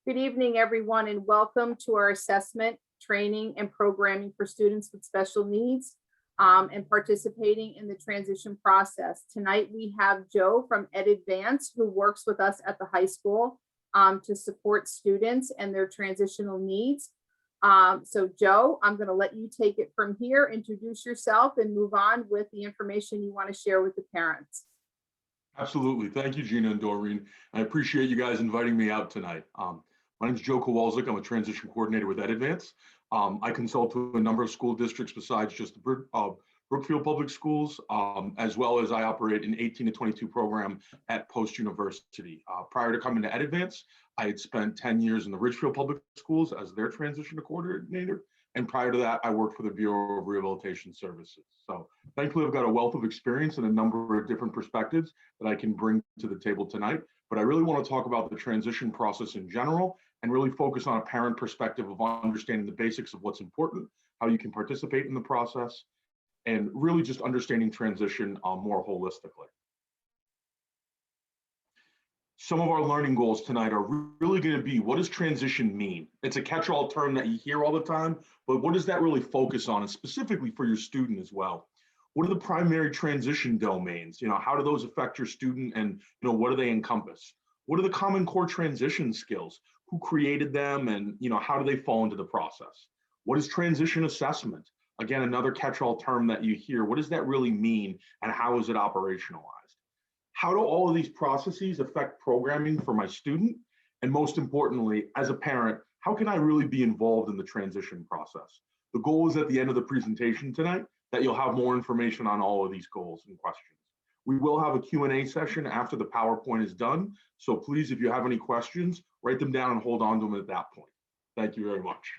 Good evening, everyone, and welcome to our assessment, training, and programming for students with special needs and participating in the transition process. Tonight, we have Joe from Ed Advance, who works with us at the high school to support students and their transitional needs. So Joe, I'm going to let you take it from here, introduce yourself, and move on with the information you want to share with the parents. Absolutely. Thank you, Gina and Doreen. I appreciate you guys inviting me out tonight. My name is Joe Kowalczyk. I'm a transition coordinator with Ed Advance. I consult to a number of school districts besides just the Brookfield Public Schools, as well as I operate an 18 to 22 program at Post University. Prior to coming to Ed Advance, I had spent 10 years in the Ridgefield Public Schools as their transition coordinator. And prior to that, I worked for the Bureau of Rehabilitation Services. So thankfully, I've got a wealth of experience and a number of different perspectives that I can bring to the table tonight. But I really want to talk about the transition process in general and really focus on a parent perspective of understanding the basics of what's important, how you can participate in the process, and really just understanding transition more holistically. Some of our learning goals tonight are really going to be, what does transition mean? It's a catch-all term that you hear all the time, but what does that really focus on, and specifically for your student as well? What are the primary transition domains? How do those affect your student, and what do they encompass? What are the common core transition skills? Who created them, and how do they fall into the process? What is transition assessment? Again, another catch-all term that you hear. What does that really mean, and how is it operationalized? How do all of these processes affect programming for my student? And most importantly, as a parent, how can I really be involved in the transition process? The goal is at the end of the presentation tonight that you'll have more information on all of these goals and questions. We will have a Q&A session after the PowerPoint is done. So please, if you have any questions, write them down and hold on to them at that point. Thank you very much.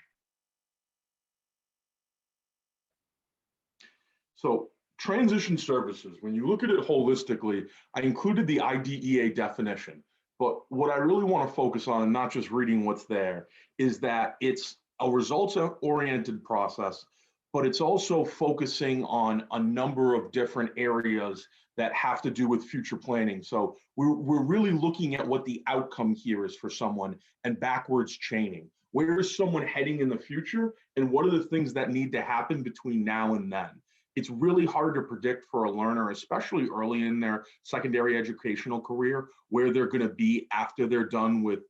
So transition services, when you look at it holistically, I included the IDEA definition, but what I really want to focus on, and not just reading what's there, is that it's a results-oriented process, but it's also focusing on a number of different areas that have to do with future planning. So we're really looking at what the outcome here is for someone and backwards chaining. Where is someone heading in the future, and what are the things that need to happen between now and then? It's really hard to predict for a learner, especially early in their secondary educational career, where they're going to be after they're done with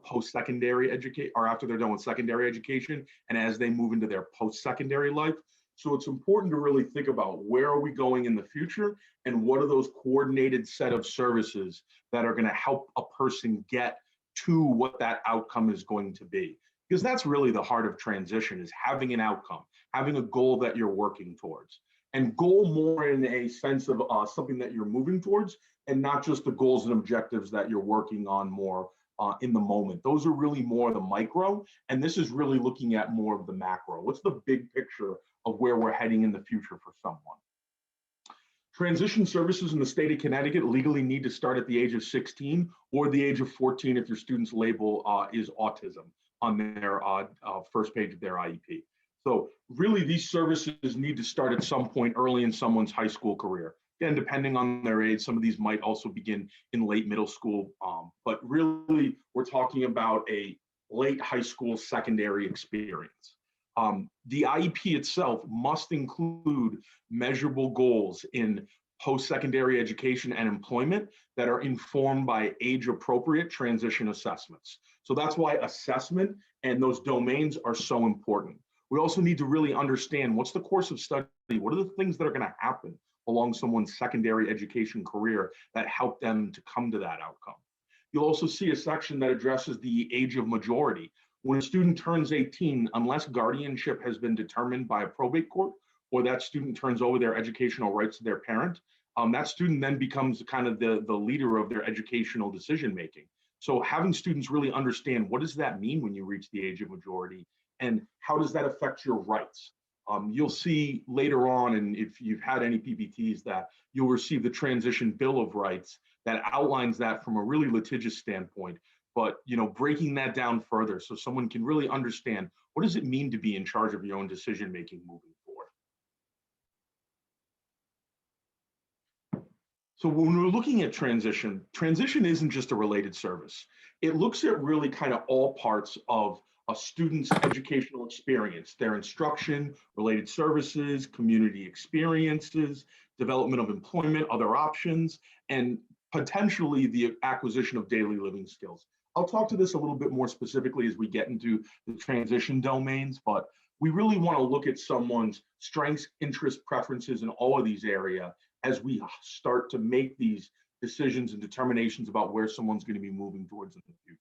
post-secondary education, or after they're done with secondary education, and as they move into their post-secondary life. So it's important to really think about, where are we going in the future, and what are those coordinated set of services that are going to help a person get to what that outcome is going to be. Because that's really the heart of transition, is having an outcome, having a goal that you're working towards. And goal more in a sense of something that you're moving towards, and not just the goals and objectives that you're working on more in the moment. Those are really more the micro, and this is really looking at more of the macro. What's the big picture of where we're heading in the future for someone? Transition services in the state of Connecticut legally need to start at the age of 16 or the age of 14 if your student's label is autism on their first page of their IEP. So really, these services need to start at some point early in someone's high school career. Again, depending on their age, some of these might also begin in late middle school, but really, we're talking about a late high school secondary experience. The IEP itself must include measurable goals in post-secondary education and employment that are informed by age-appropriate transition assessments. So that's why assessment and those domains are so important. We also need to really understand, what's the course of study? What are the things that are going to happen along someone's secondary education career that help them to come to that outcome? You'll also see a section that addresses the age of majority. When a student turns 18, unless guardianship has been determined by a probate court, or that student turns over their educational rights to their parent, that student then becomes kind of the leader of their educational decision making. So having students really understand, what does that mean when you reach the age of majority, and how does that affect your rights? You'll see later on, and if you've had any PPTs, that you'll receive the Transition Bill of Rights that outlines that from a really litigious standpoint, but breaking that down further so someone can really understand, what does it mean to be in charge of your own decision making moving forward? So when we're looking at transition, transition isn't just a related service. It looks at really kind of all parts of a student's educational experience, their instruction, related services, community experiences, development of employment, other options, and potentially the acquisition of daily living skills. I'll talk to this a little bit more specifically as we get into the transition domains, but we really want to look at someone's strengths, interests, preferences in all of these areas as we start to make these decisions and determinations about where someone's going to be moving towards in the future.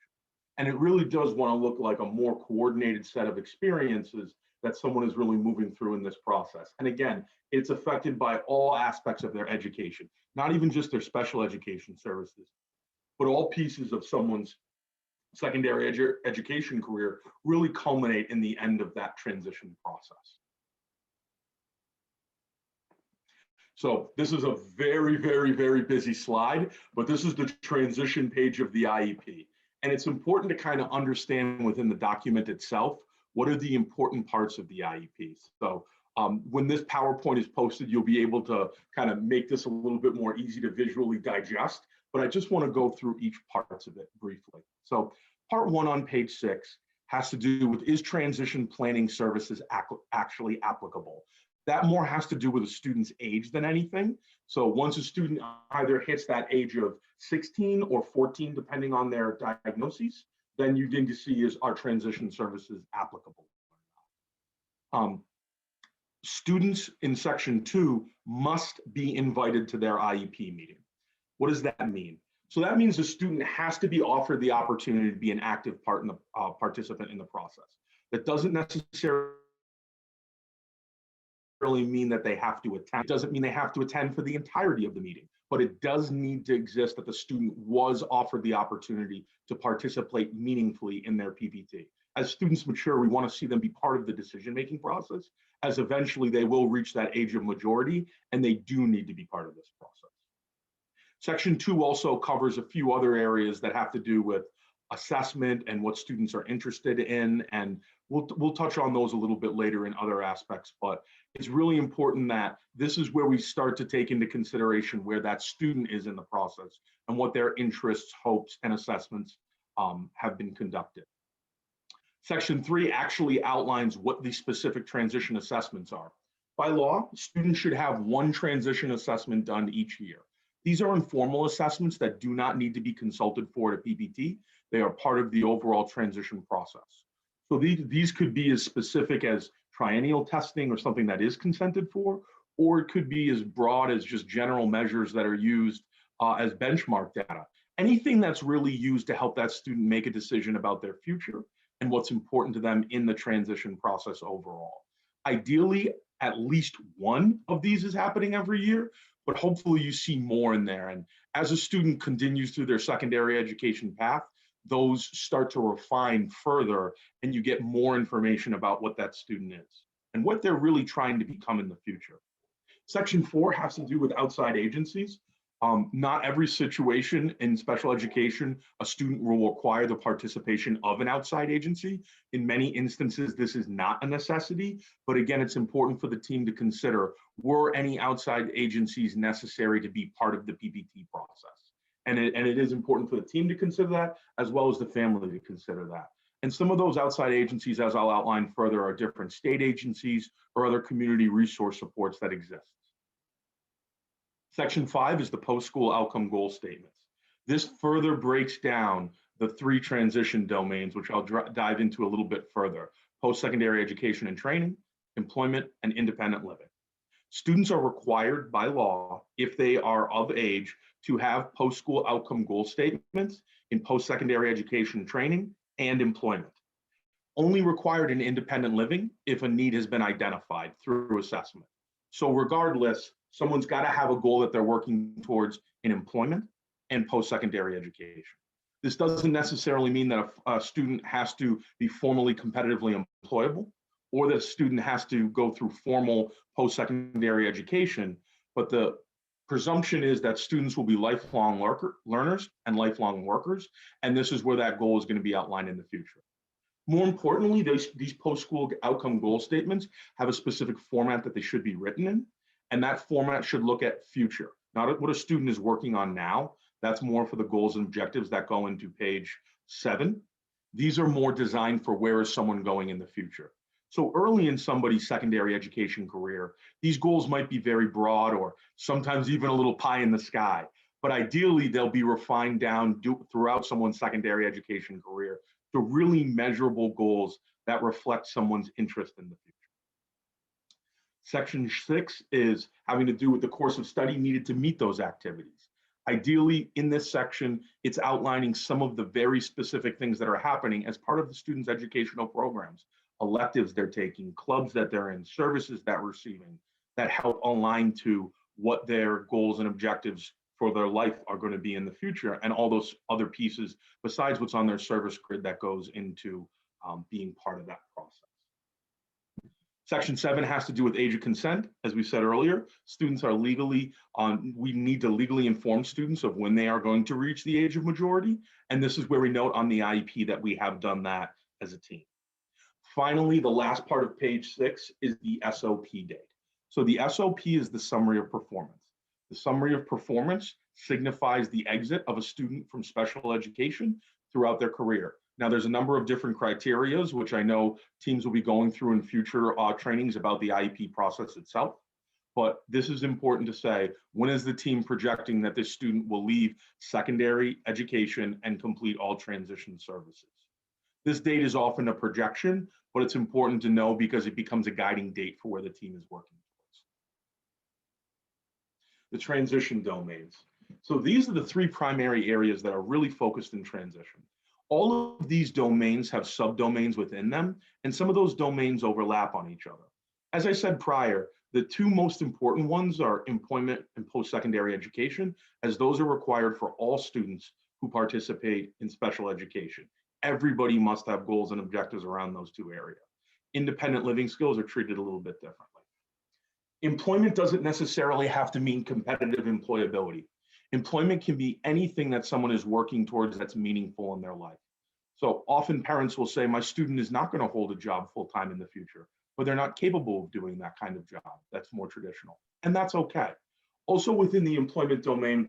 And it really does want to look like a more coordinated set of experiences that someone is really moving through in this process. And again, it's affected by all aspects of their education, not even just their special education services, but all pieces of someone's secondary education career really culminate in the end of that transition process. So this is a very, very, very busy slide, but this is the transition page of the IEP. And it's important to kind of understand within the document itself, what are the important parts of the IEP. So when this PowerPoint is posted, you'll be able to kind of make this a little bit more easy to visually digest, but I just want to go through each parts of it briefly. So part 1 on page 6 has to do with, is transition planning services actually applicable? That more has to do with a student's age than anything. So once a student either hits that age of 16 or 14, depending on their diagnoses, then you need to see, is our transition services applicable? Students in section 2 must be invited to their IEP meeting. What does that mean? So that means the student has to be offered the opportunity to be an active participant in the process. That doesn't necessarily mean that they have to attend. It doesn't mean they have to attend for the entirety of the meeting, but it does need to exist that the student was offered the opportunity to participate meaningfully in their PPT. As students mature, we want to see them be part of the decision-making process, as eventually they will reach that age of majority, and they do need to be part of this process. Section 2 also covers a few other areas that have to do with assessment and what students are interested in, and we'll touch on those a little bit later in other aspects, but it's really important that this is where we start to take into consideration where that student is in the process and what their interests, hopes, and assessments have been conducted. Section 3 actually outlines what the specific transition assessments are. By law, students should have one transition assessment done each year. These are informal assessments that do not need to be consulted for at a PPT. They are part of the overall transition process. So these could be as specific as triennial testing or something that is consented for, or it could be as broad as just general measures that are used as benchmark data. Anything that's really used to help that student make a decision about their future and what's important to them in the transition process overall. Ideally, at least one of these is happening every year, but hopefully you see more in there. And as a student continues through their secondary education path, those start to refine further and you get more information about what that student is and what they're really trying to become in the future. Section 4 has to do with outside agencies. Not every situation in special education, a student will require the participation of an outside agency. In many instances, this is not a necessity, but again, it's important for the team to consider, were any outside agencies necessary to be part of the PPT process? And it is important for the team to consider that, as well as the family to consider that. And some of those outside agencies, as I'll outline further, are different state agencies or other community resource supports that exist. Section 5 is the post-school outcome goal statements. This further breaks down the 3 transition domains, which I'll dive into a little bit further: post-secondary education and training, employment, and independent living. Students are required by law, if they are of age, to have post-school outcome goal statements in post-secondary education, training, and employment. Only required in independent living if a need has been identified through assessment. So regardless, someone's got to have a goal that they're working towards in employment and post-secondary education. This doesn't necessarily mean that a student has to be formally competitively employable or that a student has to go through formal post-secondary education, but the presumption is that students will be lifelong learners and lifelong workers, and this is where that goal is going to be outlined in the future. More importantly, these post-school outcome goal statements have a specific format that they should be written in, and that format should look at future, not what a student is working on now. That's more for the goals and objectives that go into page 7. These are more designed for where is someone going in the future. So early in somebody's secondary education career, these goals might be very broad or sometimes even a little pie in the sky, but ideally they'll be refined down throughout someone's secondary education career to really measurable goals that reflect someone's interest in the future. Section 6 is having to do with the course of study needed to meet those activities. Ideally, in this section, it's outlining some of the very specific things that are happening as part of the students' educational programs, electives they're taking, clubs that they're in, services that we're receiving that help align to what their goals and objectives for their life are going to be in the future, and all those other pieces besides what's on their service grid that goes into being part of that process. Section 7 has to do with age of consent. As we said earlier, students are legally we need to legally inform students of when they are going to reach the age of majority. And this is where we note on the IEP that we have done that as a team. Finally, the last part of page 6 is the SOP date. So the SOP is the summary of performance. The summary of performance signifies the exit of a student from special education throughout their career. Now, there's a number of different criterias, which I know teams will be going through in future trainings about the IEP process itself. But this is important to say, when is the team projecting that this student will leave secondary education and complete all transition services? This date is often a projection, but it's important to know because it becomes a guiding date for where the team is working towards. The transition domains. So these are the 3 primary areas that are really focused in transition. All of these domains have subdomains within them, and some of those domains overlap on each other. As I said prior, the 2 most important ones are employment and post-secondary education, as those are required for all students who participate in special education. Everybody must have goals and objectives around those 2 areas. Independent living skills are treated a little bit differently. Employment doesn't necessarily have to mean competitive employability. Employment can be anything that someone is working towards that's meaningful in their life. So often parents will say, my student is not going to hold a job full-time in the future, but they're not capable of doing that kind of job. That's more traditional, and that's okay. Also within the employment domain,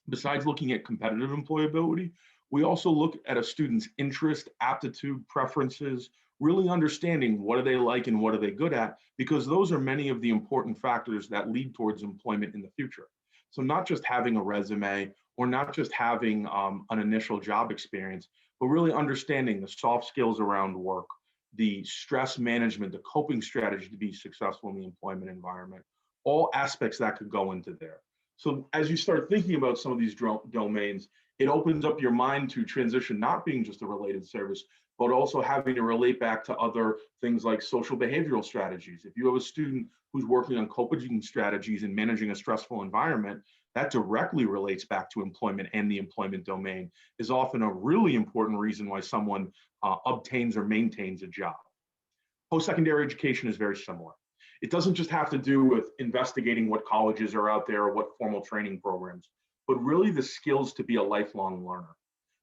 besides looking at competitive employability, we also look at a student's interest, aptitude, preferences, really understanding what do they like and what are they good at, because those are many of the important factors that lead towards employment in the future. So not just having a resume or not just having an initial job experience, but really understanding the soft skills around work, the stress management, the coping strategy to be successful in the employment environment, all aspects that could go into there. So as you start thinking about some of these domains, it opens up your mind to transition not being just a related service, but also having to relate back to other things like social behavioral strategies. If you have a student who's working on coping strategies and managing a stressful environment, that directly relates back to employment, and the employment domain is often a really important reason why someone obtains or maintains a job. Post-secondary education is very similar. It doesn't just have to do with investigating what colleges are out there or what formal training programs, but really the skills to be a lifelong learner.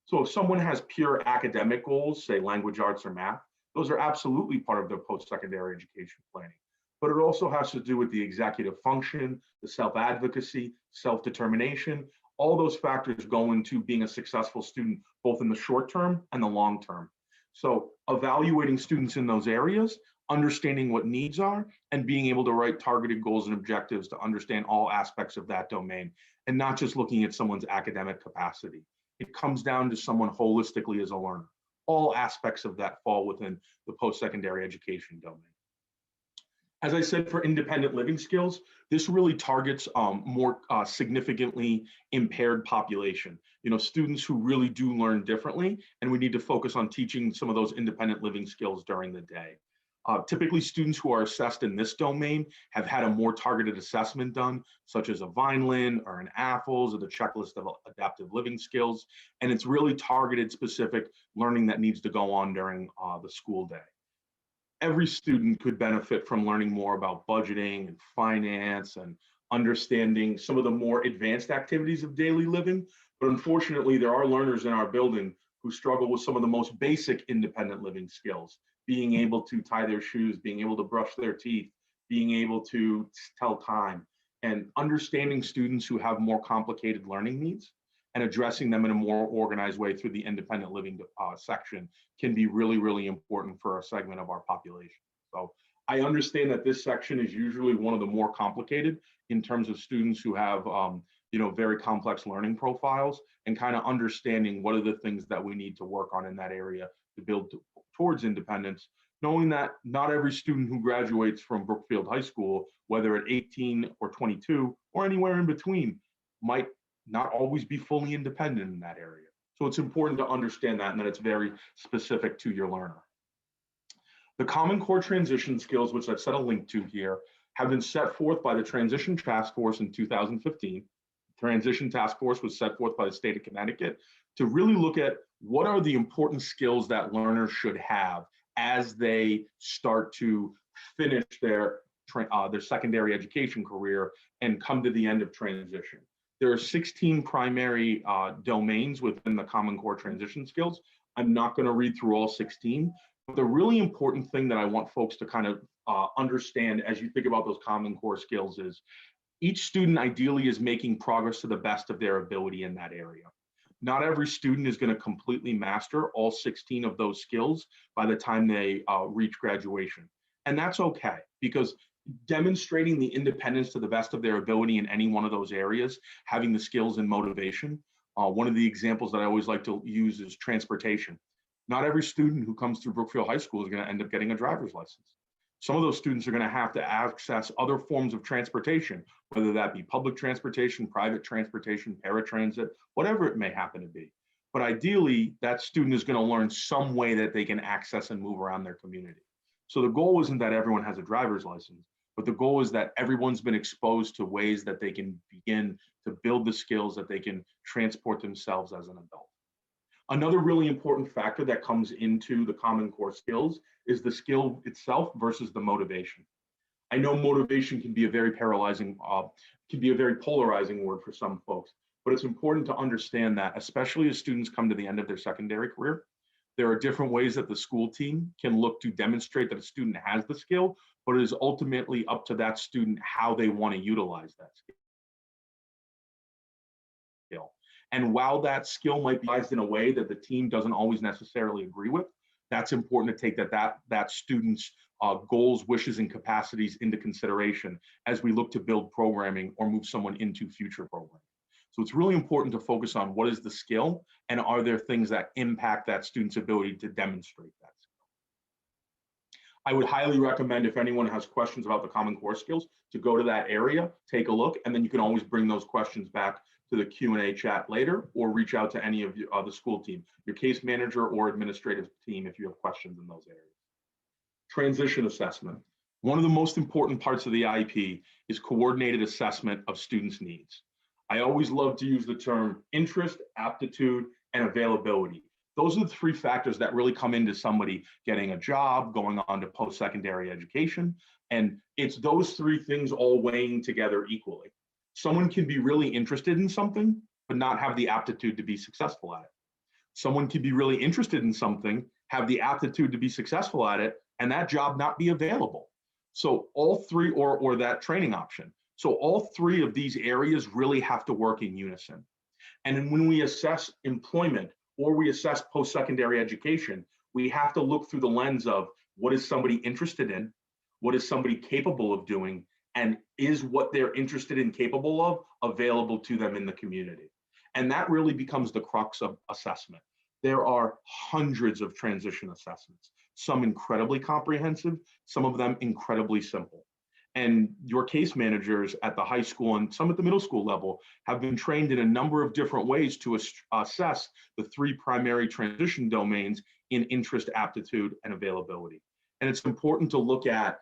So if someone has pure academic goals, say language arts or math, those are absolutely part of their post-secondary education planning. But it also has to do with the executive function, the self-advocacy, self-determination. All those factors go into being a successful student, both in the short term and the long term. So evaluating students in those areas, understanding what needs are, and being able to write targeted goals and objectives to understand all aspects of that domain, and not just looking at someone's academic capacity. It comes down to someone holistically as a learner. All aspects of that fall within the post-secondary education domain. As I said, for independent living skills, this really targets more significantly impaired population. You know, students who really do learn differently, and we need to focus on teaching some of those independent living skills during the day. Typically, students who are assessed in this domain have had a more targeted assessment done, such as a Vineland or an AFLS or the checklist of adaptive living skills, and it's really targeted specific learning that needs to go on during the school day. Every student could benefit from learning more about budgeting and finance and understanding some of the more advanced activities of daily living, but unfortunately, there are learners in our building who struggle with some of the most basic independent living skills. Being able to tie their shoes, being able to brush their teeth, being able to tell time. and understanding students who have more complicated learning needs and addressing them in a more organized way through the independent living section can be really, really important for a segment of our population. So I understand that this section is usually one of the more complicated in terms of students who have very complex learning profiles, and kind of understanding what are the things that we need to work on in that area to build towards independence, knowing that not every student who graduates from Brookfield High School, whether at 18 or 22 or anywhere in between, might not always be fully independent in that area. So it's important to understand that, and that it's very specific to your learner. The Common Core transition skills, which I've set a link to here, have been set forth by the Transition Task Force in 2015. The Transition Task Force was set forth by the state of Connecticut to really look at what are the important skills that learners should have as they start to finish their secondary education career and come to the end of transition. There are 16 primary domains within the Common Core transition skills. I'm not going to read through all 16, but the really important thing that I want folks to kind of understand as you think about those Common Core skills is each student ideally is making progress to the best of their ability in that area. Not every student is going to completely master all 16 of those skills by the time they reach graduation. And that's okay, because demonstrating the independence to the best of their ability in any one of those areas, having the skills and motivation. One of the examples that I always like to use is transportation. Not every student who comes through Brookfield High School is going to end up getting a driver's license. Some of those students are going to have to access other forms of transportation, whether that be public transportation, private transportation, paratransit, whatever it may happen to be. But ideally, that student is going to learn some way that they can access and move around their community. So the goal isn't that everyone has a driver's license, but the goal is that everyone's been exposed to ways that they can begin to build the skills that they can transport themselves as an adult. Another really important factor that comes into the Common Core skills is the skill itself versus the motivation. I know motivation can be a very polarizing word for some folks, but it's important to understand that, especially as students come to the end of their secondary career, there are different ways that the school team can look to demonstrate that a student has the skill, but it is ultimately up to that student how they want to utilize that skill. And while that skill might be utilized in a way that the team doesn't always necessarily agree with, that's important to take that student's goals, wishes, and capacities into consideration as we look to build programming or move someone into future programming. So it's really important to focus on what is the skill and are there things that impact that student's ability to demonstrate that skill. I would highly recommend, if anyone has questions about the Common Core skills, to go to that area, take a look, and then you can always bring those questions back to the Q&A chat later, or reach out to any of the school team, your case manager or administrative team if you have questions in those areas. Transition assessment. One of the most important parts of the IEP is coordinated assessment of students' needs. I always love to use the term interest, aptitude, and availability. Those are the three factors that really come into somebody getting a job, going on to post-secondary education, and it's those three things all weighing together equally. Someone can be really interested in something, but not have the aptitude to be successful at it. Someone can be really interested in something, have the aptitude to be successful at it, and that job not be available. So all three, or that training option. So all three of these areas really have to work in unison. And when we assess employment or we assess post-secondary education, we have to look through the lens of what is somebody interested in, what is somebody capable of doing, and is what they're interested and capable of available to them in the community. And that really becomes the crux of assessment. There are hundreds of transition assessments, some incredibly comprehensive, some of them incredibly simple. And your case managers at the high school and some at the middle school level have been trained in a number of different ways to assess the three primary transition domains in interest, aptitude, and availability. And it's important to look at,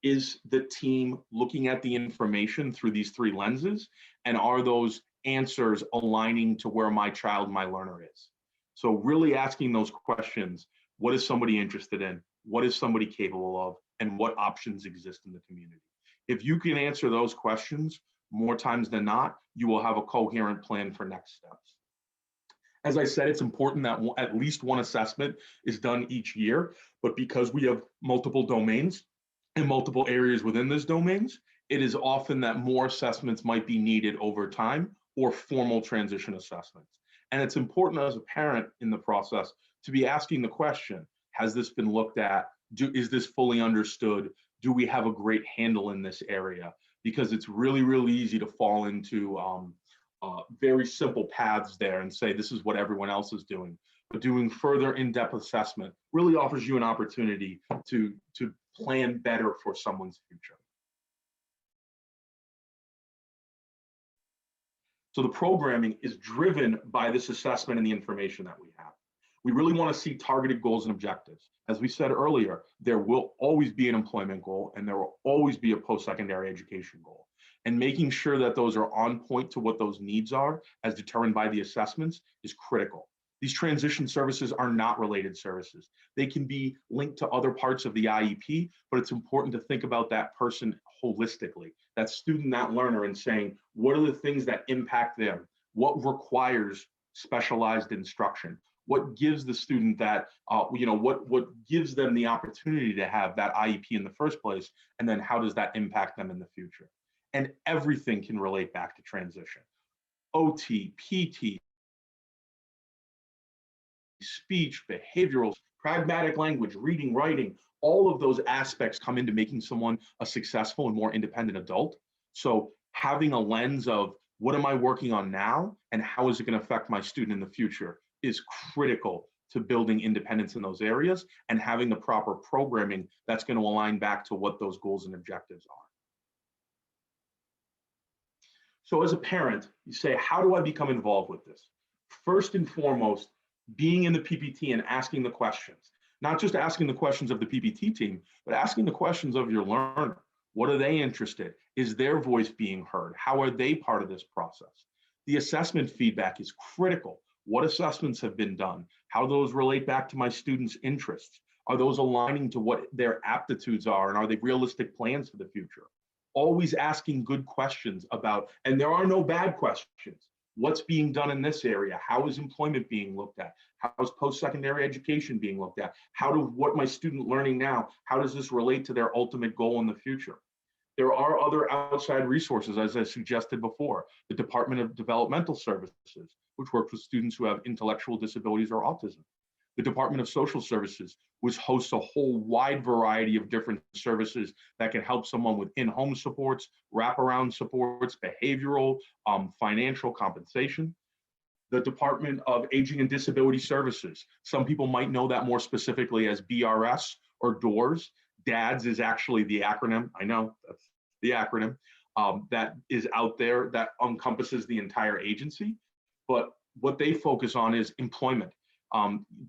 is the team looking at the information through these three lenses? And are those answers aligning to where my child, my learner is? So really asking those questions, what is somebody interested in? What is somebody capable of? And what options exist in the community? If you can answer those questions, more times than not, you will have a coherent plan for next steps. As I said, it's important that at least one assessment is done each year, but because we have multiple domains and multiple areas within those domains, it is often that more assessments might be needed over time or formal transition assessments. And it's important as a parent in the process to be asking the question, has this been looked at? Is this fully understood? Do we have a great handle in this area? Because it's really, really easy to fall into very simple paths there and say, this is what everyone else is doing. But doing further in-depth assessment really offers you an opportunity to plan better for someone's future. So the programming is driven by this assessment and the information that we have. We really want to see targeted goals and objectives. As we said earlier, there will always be an employment goal and there will always be a post-secondary education goal. And making sure that those are on point to what those needs are as determined by the assessments is critical. These transition services are not related services. They can be linked to other parts of the IEP, but it's important to think about that person holistically, that student, that learner, and saying, what are the things that impact them? What requires specialized instruction? What gives the student that, what gives them the opportunity to have that IEP in the first place? And then how does that impact them in the future? And everything can relate back to transition. OT, PT, speech, behavioral, pragmatic language, reading, writing, all of those aspects come into making someone a successful and more independent adult. So having a lens of what am I working on now and how is it going to affect my student in the future is critical to building independence in those areas and having the proper programming that's going to align back to what those goals and objectives are. So as a parent, you say, how do I become involved with this? First and foremost, being in the PPT and asking the questions, not just asking the questions of the PPT team, but asking the questions of your learner. What are they interested? Is their voice being heard? How are they part of this process? The assessment feedback is critical. What assessments have been done? How those relate back to my students' interests? Are those aligning to what their aptitudes are? And are they realistic plans for the future? Always asking good questions about, and there are no bad questions. What's being done in this area? How is employment being looked at? How is post-secondary education being looked at? What my student learning now, how does this relate to their ultimate goal in the future? There are other outside resources, as I suggested before, the Department of Developmental Services, which works with students who have intellectual disabilities or autism. The Department of Social Services, which hosts a whole wide variety of different services that can help someone with in-home supports, wraparound supports, behavioral, financial compensation. The Department of Aging and Disability Services. Some people might know that more specifically as BRS or DOORS. DADS is actually the acronym. I know that's the acronym that is out there that encompasses the entire agency. But what they focus on is employment.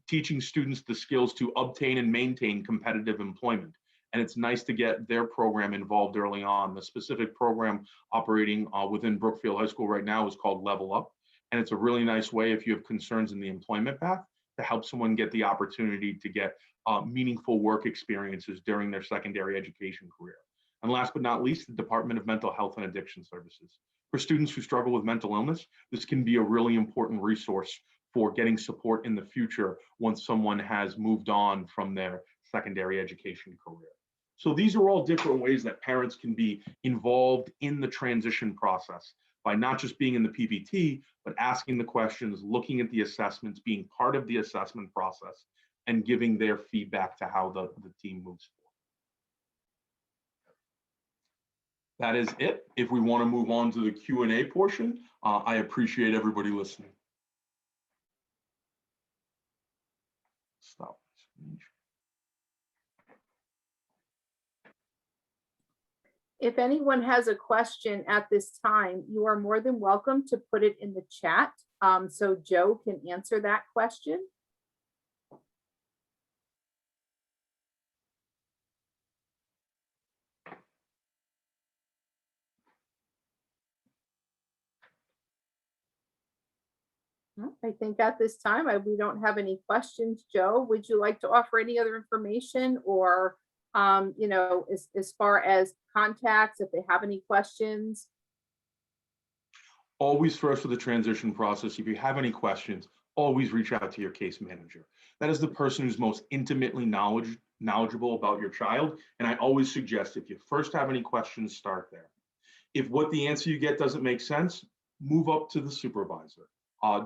Teaching students the skills to obtain and maintain competitive employment. And it's nice to get their program involved early on. The specific program operating within Brookfield High School right now is called Level Up. And it's a really nice way if you have concerns in the employment path to help someone get the opportunity to get meaningful work experiences during their secondary education career. And last but not least, the Department of Mental Health and Addiction Services. For students who struggle with mental illness, this can be a really important resource for getting support in the future once someone has moved on from their secondary education career. So these are all different ways that parents can be involved in the transition process by not just being in the PPT, but asking the questions, looking at the assessments, being part of the assessment process, and giving their feedback to how the team moves forward. That is it. If we want to move on to the Q&A portion, I appreciate everybody listening. Stop. If anyone has a question at this time, you are more than welcome to put it in the chat so Joe can answer that question. I think at this time, we don't have any questions. Joe, would you like to offer any other information or, as far as contacts, if they have any questions? Always first for the transition process, if you have any questions, always reach out to your case manager. That is the person who's most intimately knowledgeable about your child. And I always suggest if you first have any questions, start there. If what the answer you get doesn't make sense, move up to the supervisor.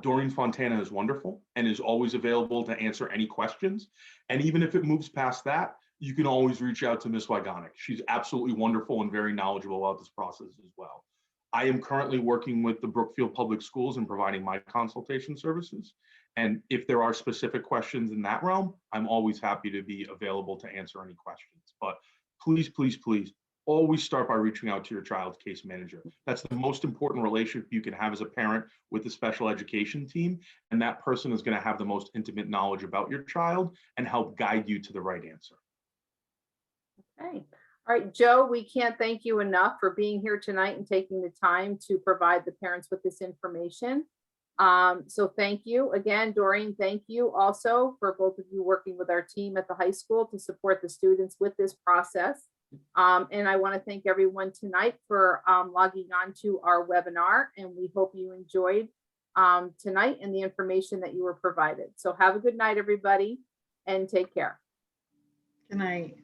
Doreen Fontana is wonderful and is always available to answer any questions. And even if it moves past that, you can always reach out to Ms. Wygonic. She's absolutely wonderful and very knowledgeable about this process as well. I am currently working with the Brookfield Public Schools and providing my consultation services. And if there are specific questions in that realm, I'm always happy to be available to answer any questions. But please, please, please, always start by reaching out to your child's case manager. That's the most important relationship you can have as a parent with the special education team. And that person is going to have the most intimate knowledge about your child and help guide you to the right answer. Okay. All right, Joe, we can't thank you enough for being here tonight and taking the time to provide the parents with this information. So thank you again, Doreen. Thank you also for both of you working with our team at the high school to support the students with this process. And I want to thank everyone tonight for logging on to our webinar, and we hope you enjoyed tonight and the information that you were provided. So have a good night, everybody, and take care. Good night.